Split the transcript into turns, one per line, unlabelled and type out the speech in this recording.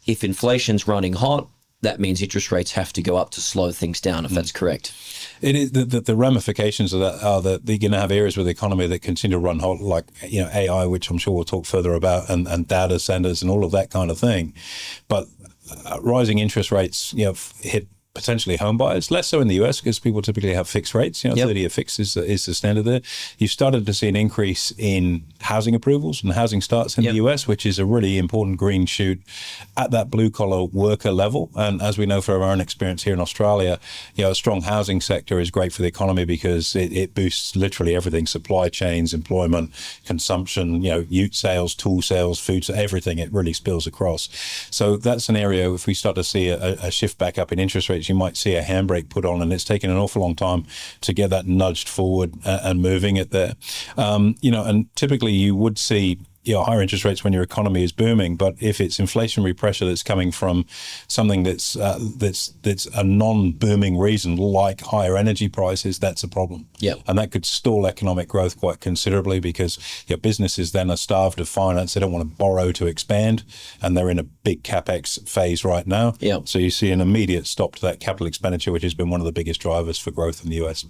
if inflation's running hot, that means interest rates have to go up to slow things down, if that's correct.
It is the ramifications of that are that you're going to have areas with the economy that continue to run hot, like AI, which I'm sure we'll talk further about, and data centers and all of that kind of thing. But rising interest rates, hit potentially home buyers, less so in the US because people typically have fixed rates. 30-year fix is the standard there. You've started to see an increase in housing approvals and housing starts in the US, which is a really important green shoot at that blue collar worker level. And as we know from our own experience here in Australia, a strong housing sector is great for the economy because it boosts literally everything: supply chains, employment, consumption, ute sales, tool sales, food sales, everything. It really spills across. So that's an area, if we start to see a shift back up in interest rates, you might see a handbrake put on, and it's taken an awful long time to get that nudged forward and moving it there. And typically you would see higher interest rates when your economy is booming, but if it's inflationary pressure that's coming from something that's a non-booming reason, like higher energy prices, that's a problem. And that could stall economic growth quite considerably because businesses then are starved of finance. They don't want to borrow to expand, and they're in a big capex phase right now. So you see an immediate stop to that capital expenditure, which has been one of the biggest drivers for growth in the US.